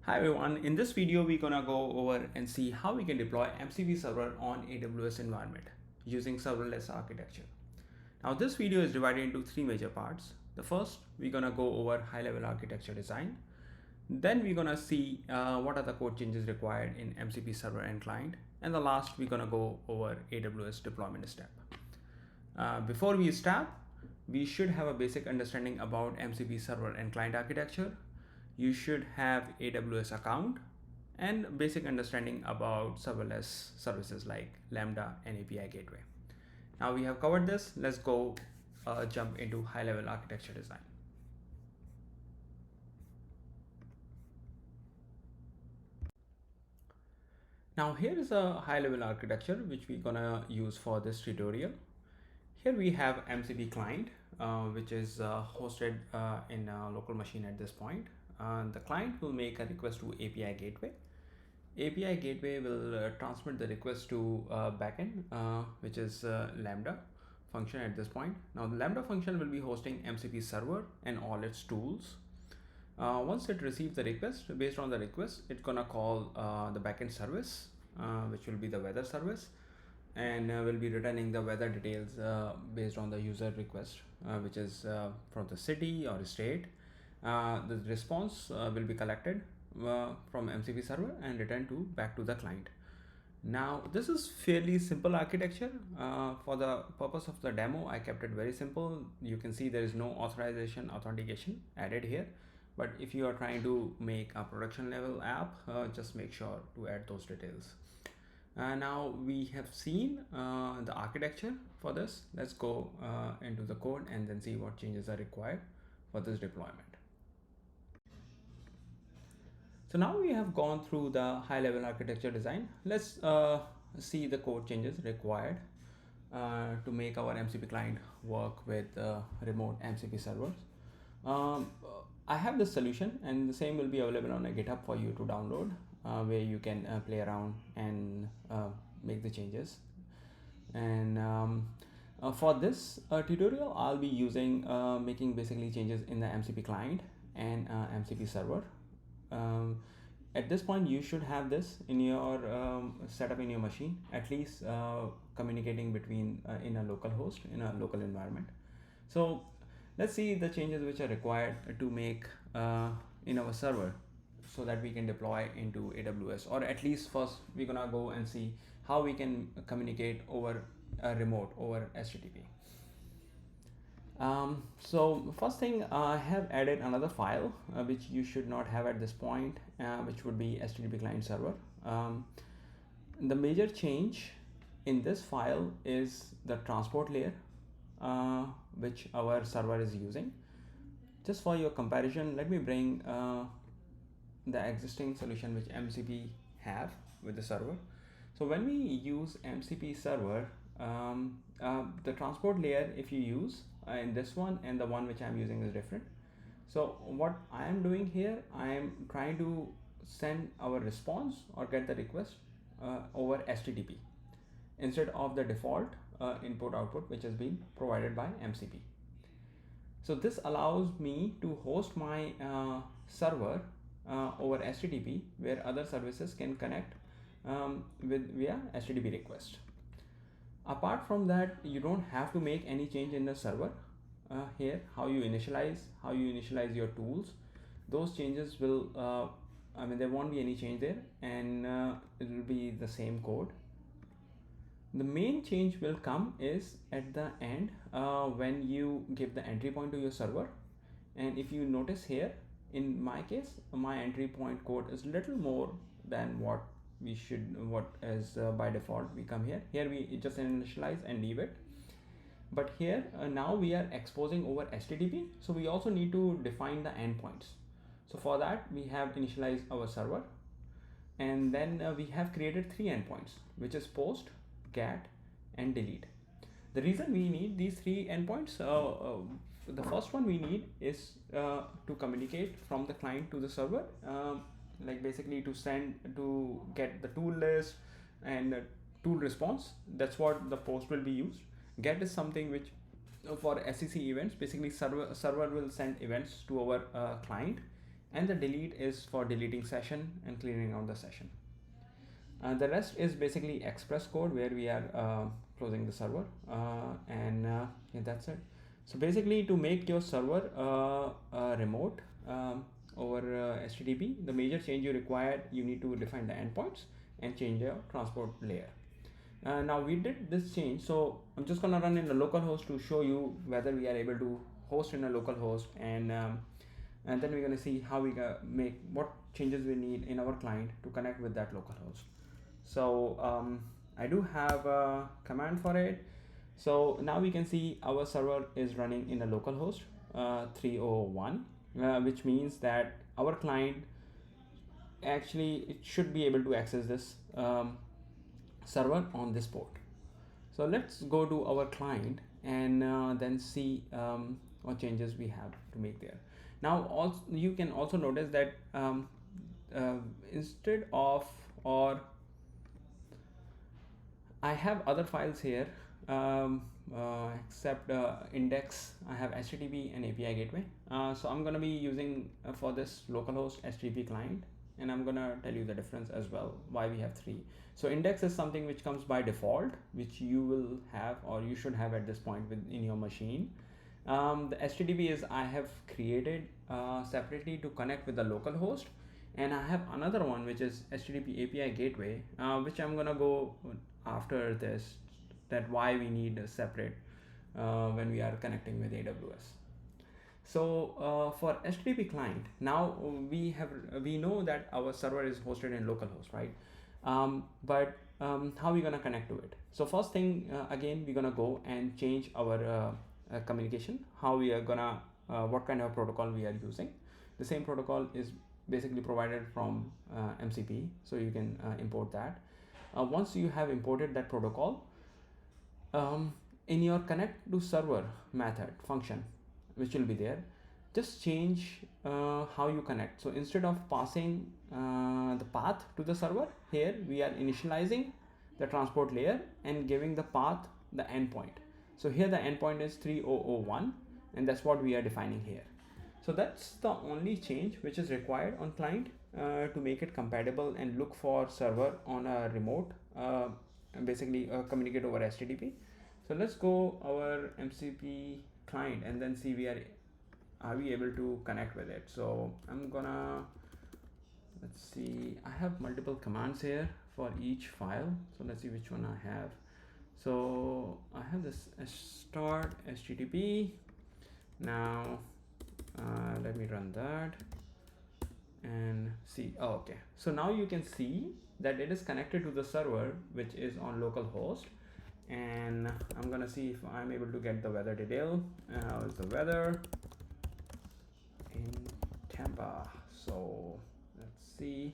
Hi everyone, in this video we're gonna go over and see how we can deploy MCP server on AWS environment using serverless architecture. Now this video is divided into three major parts. The first, we're gonna go over high-level architecture design. Then we're gonna see what are the code changes required in MCP server and client. And the last, we're gonna go over AWS deployment step. Before we start, we should have a basic understanding about MCP server and client architecture. You should have AWS account and basic understanding about serverless services like Lambda and API gateway. Now we have covered this. Let's go jump into high-level architecture design. Now here is a high-level architecture which we're gonna use for this tutorial. Here we have MCP client, which is hosted in a local machine at this point. The client will make a request to API gateway. API gateway will transmit the request to backend, which is Lambda function at this point. Now the Lambda function will be hosting MCP server and all its tools. Once it receives the request, based on the request, it's gonna call the backend service, which will be the weather service, and will be returning the weather details based on the user request, which is from the city or state. The response will be collected from MCP server and returned back to the client. Now this is fairly simple architecture. For the purpose of the demo, I kept it very simple. You can see there is no authentication added here, but if you are trying to make a production level app, just make sure to add those details. Now we have seen the architecture for this. Let's go into the code and then see what changes are required for this deployment. So now we have gone through the high-level architecture design. Let's see the code changes required to make our MCP client work with remote MCP servers. I have this solution, and the same will be available on a GitHub for you to download, where you can play around and make the changes. And for this tutorial, I'll be using making basically changes in the MCP client and MCP server. At this point, you should have this in your setup in your machine, at least communicating between in a local host, in a local environment. So let's see the changes which are required to make in our server so that we can deploy into AWS, or at least first we're gonna go and see how we can communicate over remote over HTTP. So first thing, I have added another file which you should not have at this point, which would be HTTP Client-Server. The major change in this file is the transport layer which our server is using. Just for your comparison, let me bring the existing solution which MCP have with the server. So when we use MCP server, the transport layer, if you use in this one and the one which I'm using is different. So what I am doing here, I am trying to send our response or get the request over HTTP instead of the default input output which has been provided by MCP. So this allows me to host my server over HTTP, where other services can connect via HTTP request. Apart from that, you don't have to make any change in the server. Here, how you initialize your tools, those changes will, there won't be any change there, and it will be the same code. The main change will come is at the end when you give the entry point to your server. And if you notice here, in my case, my entry point code is little more than what is by default. We come here we just initialize and leave it, but here now we are exposing over HTTP, so we also need to define the endpoints. So for that, we have initialized our server, and then we have created three endpoints, which is post, get, and delete. The reason we need these three endpoints, the first one we need is to communicate from the client to the server, like basically to get the tool list and tool response. That's what the post will be used. Get is something which for SEC events, basically server will send events to our client, and the delete is for deleting session and clearing out the session. The rest is basically express code where we are closing the server, and yeah, that's it. So basically, to make your server remote over HTTP, the major change you require, you need to define the endpoints and change your transport layer. Now we did this change, so I'm just gonna run in the local host to show you whether we are able to host in a local host, and then we're gonna see how we make what changes we need in our client to connect with that local host. So I do have a command for it. So now we can see our server is running in a local host 301, which means that our client actually it should be able to access this server on this port. So let's go to our client and then see what changes we have to make there. Now also you can also notice that instead of, or I have other files here except index. I have HTTP and API gateway. So I'm going to be using for this localhost HTTP client, and I'm going to tell you the difference as well, why we have three. So index is something which comes by default, which you will have or you should have at this point in your machine. The HTTP is I have created separately to connect with the local host, and I have another one which is HTTP API gateway, which I'm gonna go after this, that why we need a separate when we are connecting with AWS. So for HTTP client, now we know that our server is hosted in localhost, right? But how are we gonna connect to it? So first thing, again, we're gonna go and change our communication. How we are gonna what kind of protocol we are using. The same protocol is basically provided from MCP, so you can import that. Once you have imported that protocol, in your connect to server method function, which will be there, just change how you connect. So instead of passing the path to the server, here we are initializing the transport layer and giving the path the endpoint. So here the endpoint is 3001, and that's what we are defining here. So that's the only change which is required on client to make it compatible and look for server on a remote and basically communicate over HTTP. So let's go our MCP client and then see are we able to connect with it. So I'm gonna, let's see, I have multiple commands here for each file. So let's see which one I have. So I have this start HTTP. Now let me run that and see. Oh, okay. So now you can see that it is connected to the server which is on localhost, and I'm gonna see if I'm able to get the weather detail. How is the weather in Tampa? So let's see.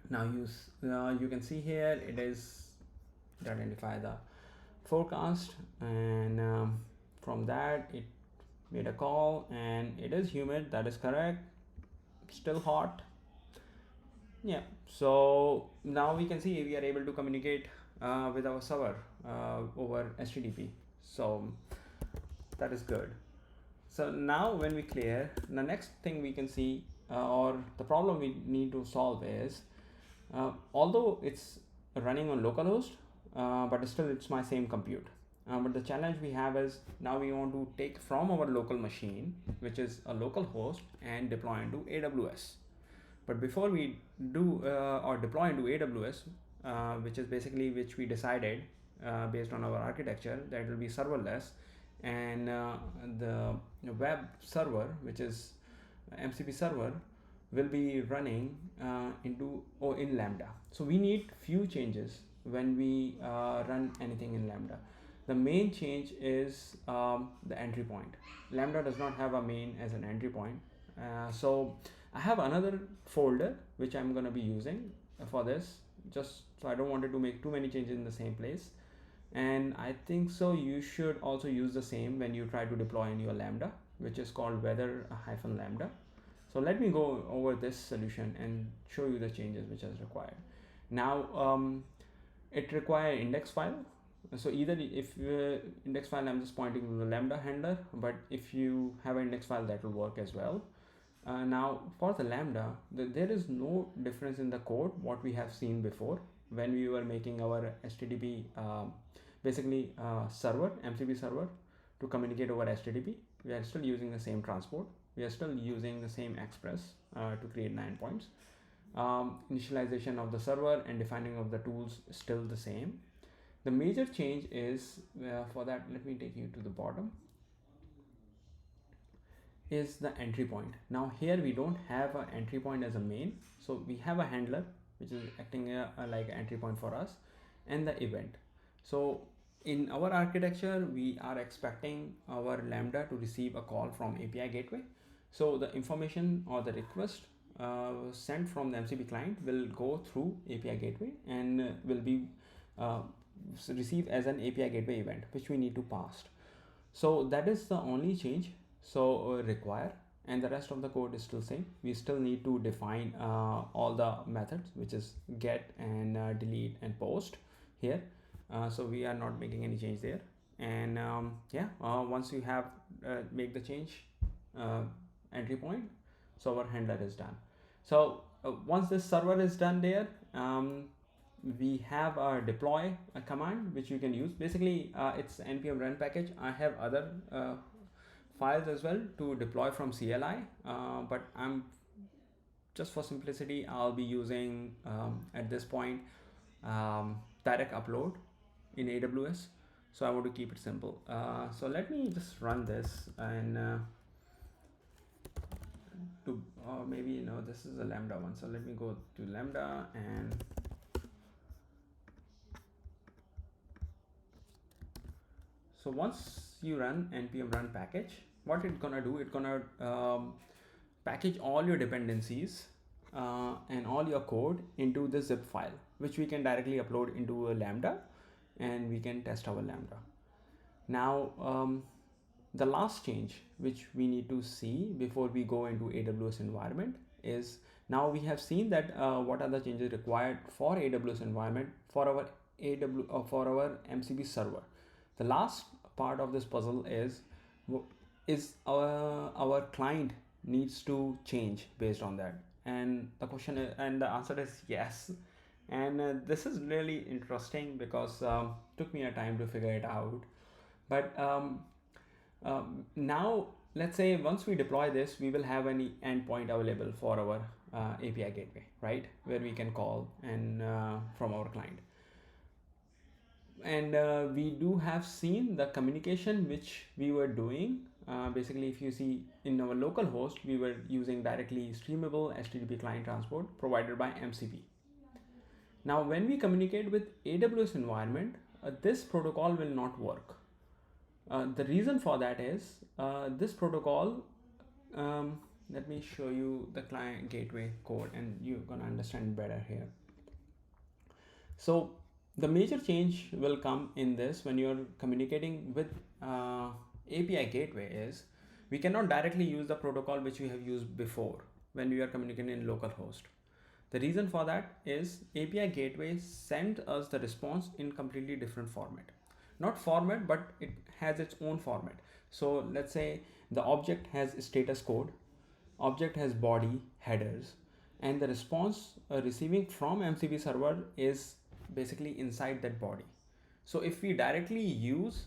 Now you can see here it is to identify the forecast, and from that it made a call, and it is humid. That is correct. Still hot. Yeah. So now we can see we are able to communicate with our server over HTTP. So that is good. So now when we clear, the next thing we can see or the problem we need to solve is although it's running on localhost, but still it's my same compute. But the challenge we have is now we want to take from our local machine, which is a local host, and deploy into AWS. But before we do or deploy into AWS, which we decided based on our architecture that it will be serverless, and the web server, which is MCP server, will be running in Lambda. So we need few changes when we run anything in Lambda. The main change is the entry point. Lambda does not have a main as an entry point. So I have another folder which I'm going to be using for this, just so I don't want to make too many changes in the same place. And I think so you should also use the same when you try to deploy in your Lambda, which is called weather-lambda. So let me go over this solution and show you the changes which is required. Now it requires index file So either if index file, I'm just pointing to the Lambda handler, but if you have an index file, that will work as well. Now for the Lambda, there is no difference in the code what we have seen before when we were making our HTTP server, MCP server, to communicate over HTTP. We are still using the same transport. We are still using the same express to create 9 points. Initialization of the server and defining of the tools is still the same. The major change is for that, let me take you to the bottom, is the entry point. Now here we don't have an entry point as a main, so we have a handler which is acting like an entry point for us, and the event. So in our architecture, we are expecting our Lambda to receive a call from API gateway. So the information or the request sent from the MCP client will go through API gateway and will be received as an API gateway event, which we need to pass. So that is the only change require, and the rest of the code is still same. We still need to define all the methods, which is get and delete and post here. So we are not making any change there. And once you have make the change entry point, so our handler is done. So once this server is done there, we have a deploy command which you can use. Basically it's npm run package. I have other files as well to deploy from CLI, but I'm just for simplicity, I'll be using at this point direct upload in AWS. So I want to keep it simple. So let me just run this and maybe this is a Lambda one. So let me go to Lambda, and so once you run npm run package, what it's gonna do, it's gonna package all your dependencies and all your code into the zip file, which we can directly upload into a Lambda, and we can test our Lambda. Now the last change which we need to see before we go into AWS environment is, now we have seen that what are the changes required for AWS environment for our MCP server. The last part of this puzzle is our client needs to change based on that, and the question is, and the answer is yes. And this is really interesting because took me a time to figure it out. But now let's say once we deploy this, we will have any endpoint available for our API gateway, right, where we can call and from our client. And we do have seen the communication which we were doing. Basically, if you see in our local host, we were using directly streamable HTTP client transport provided by MCP. Now when we communicate with AWS environment, this protocol will not work. The reason for that is this protocol, let me show you the client gateway code and you're gonna understand better here. So the major change will come in this when you're communicating with API gateway is, we cannot directly use the protocol which we have used before when we are communicating in localhost. The reason for that is API gateway sends us the response in completely different format. Not format, but it has its own format. So let's say the object has status code, object has body, headers, and the response receiving from MCP server is basically inside that body. So if we directly use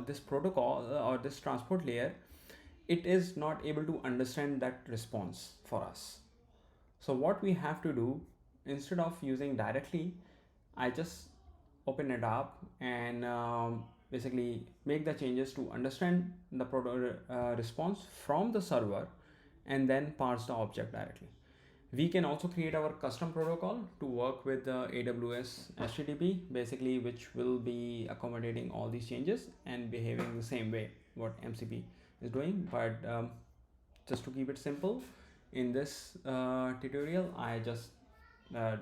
this protocol or this transport layer, it is not able to understand that response for us. So what we have to do, instead of using directly, I just open it up and basically make the changes to understand the response from the server and then parse the object directly. We can also create our custom protocol to work with the AWS HTTP, basically, which will be accommodating all these changes and behaving the same way what MCP is doing. But just to keep it simple, in this tutorial, I just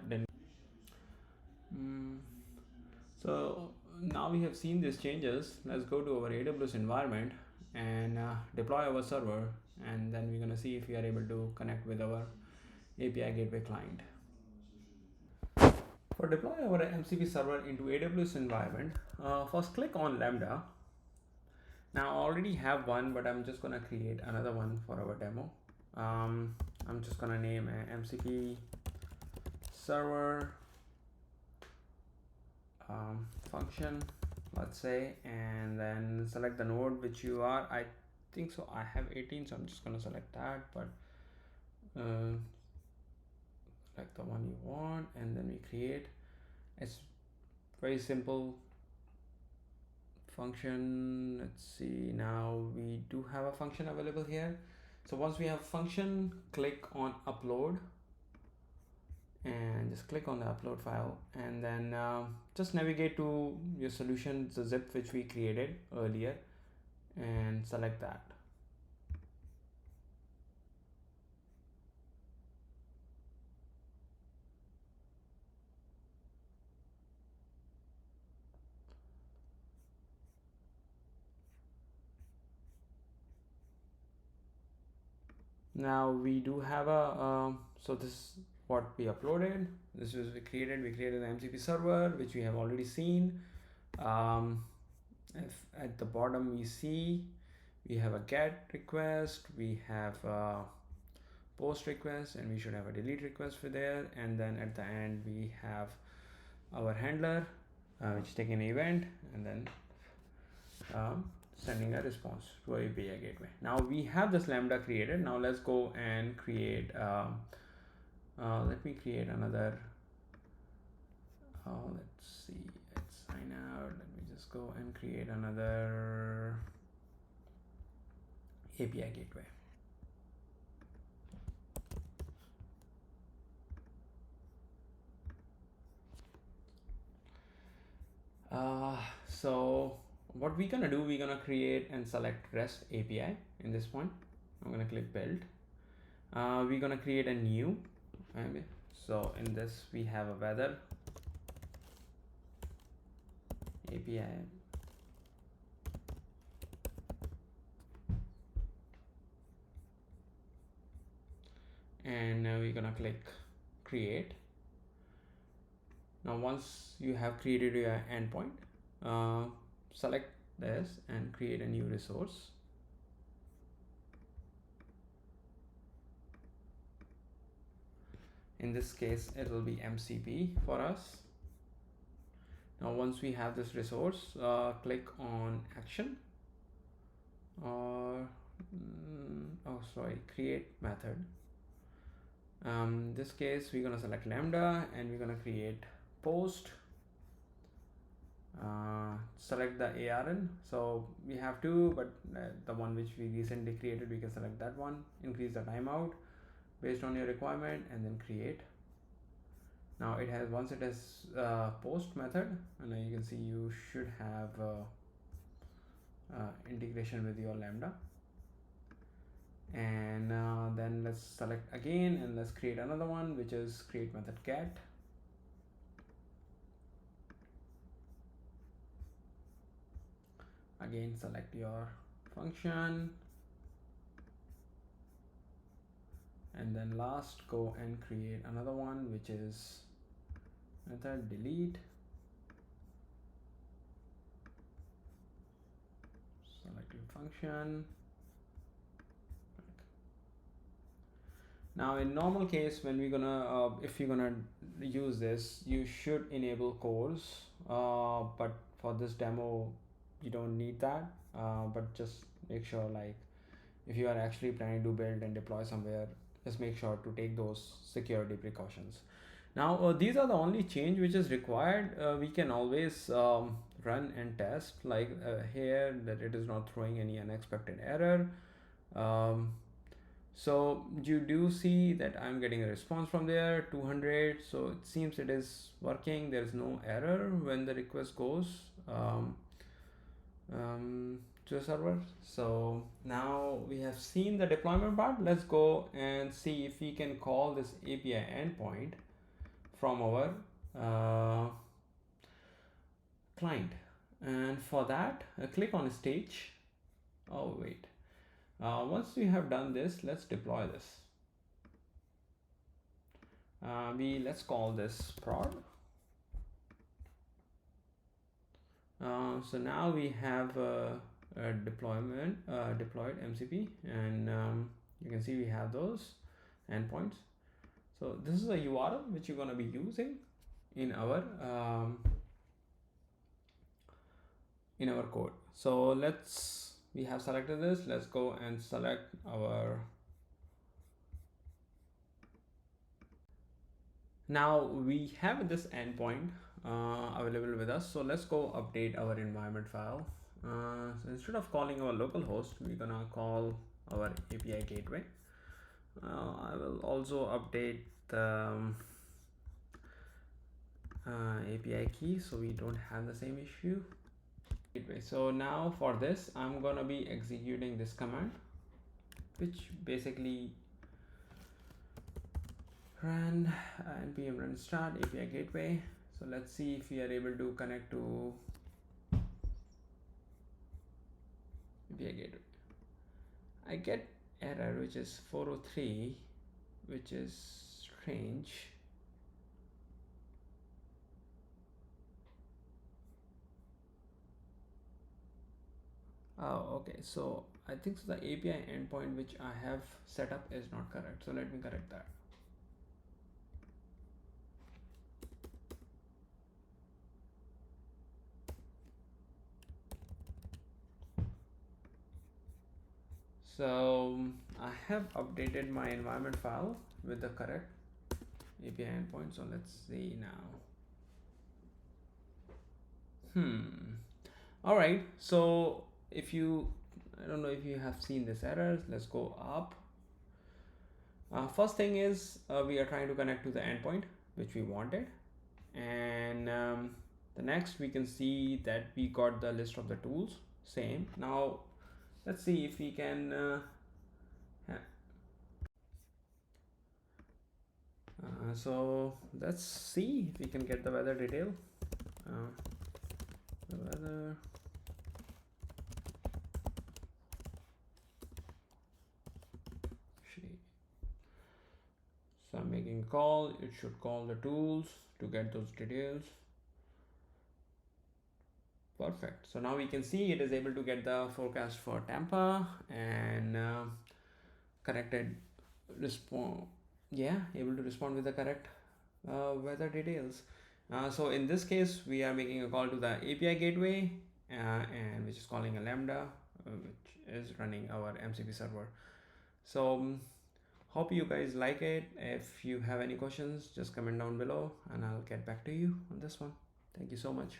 didn't. So now we have seen these changes. Let's go to our AWS environment and deploy our server, and then we're gonna see if we are able to connect with our API gateway client. For deploy our MCP server into AWS environment, first click on Lambda. Now I already have one, but I'm just gonna create another one for our demo. I'm just gonna name a MCP server function, let's say, and then select the node which you are. I think so I have 18, so I'm just gonna select that, but select the one you want, and then we create. It's very simple function. Let's see, now we do have a function available here. So once we have function, click on upload and just click on the upload file, and then just navigate to your solution, the zip which we created earlier, and select that. Now we do have a so this is what we uploaded. This is we created an MCP server which we have already seen. If at the bottom we see we have a get request, we have a post request, and we should have a delete request for there, and then at the end we have our handler which is taking an event, and then sending a response to our API gateway. Now we have this Lambda created. Now let's go and create let me create another let's see, let's sign out. Let me just go and create another API gateway. So what we're gonna do, we're gonna create and select REST API. In this point, I'm gonna click build. We're gonna create a new. So in this we have a weather API, and now we're gonna click create. Now once you have created your endpoint, select this and create a new resource. In this case it will be MCP for us. Now once we have this resource, click on action, or create method. In this case we're gonna select Lambda, and we're gonna create post. Select the ARN, so we have two, but the one which we recently created, we can select that one. Increase the timeout based on your requirement, and then create. Now it has, once it has post method, and now you can see you should have integration with your Lambda. And then let's select again, and let's create another one, which is create method get. Again, select your function, and then last go and create another one, which is method delete. Select your function. Now in normal case, when we're gonna if you're gonna use this, you should enable cores, but for this demo you don't need that, but just make sure, like, if you are actually planning to build and deploy somewhere, just make sure to take those security precautions. Now these are the only change which is required. We can always run and test, like here, that it is not throwing any unexpected error. So you do see that I'm getting a response from there, 200. So it seems it is working. There is no error when the request goes to the server. So now we have seen the deployment part. Let's go and see if we can call this API endpoint from our client. And for that, click on stage. Oh wait, once we have done this, let's deploy this. Let's call this prod. So now we have a deployed MCP, and you can see we have those endpoints. So this is a URL which you're going to be using in our code. So we have selected this. Let's go and select our. Now we have this endpoint available with us. So let's go update our environment file. So instead of calling our local host, we're gonna call our API gateway. I will also update the API key so we don't have the same issue. So now for this, I'm gonna be executing this command, which basically run npm run start API gateway. So let's see if we are able to connect to API gateway. I get error which is 403, which is strange. Oh, okay. So I think the API endpoint which I have set up is not correct. So let me correct that. So I have updated my environment file with the correct API endpoint. So let's see now. All right. So if you, I don't know if you have seen this error. Let's go up. First thing is we are trying to connect to the endpoint which we wanted, and the next we can see that we got the list of the tools. Same. Now let's see if we can so let's see if we can get the weather detail. The weather. So I'm making a call. It should call the tools to get those details. Perfect. So now we can see it is able to get the forecast for Tampa and corrected respond. Yeah, able to respond with the correct weather details. So in this case, we are making a call to the API gateway and which is calling a Lambda, which is running our MCP server. So hope you guys like it. If you have any questions, just comment down below and I'll get back to you on this one. Thank you so much.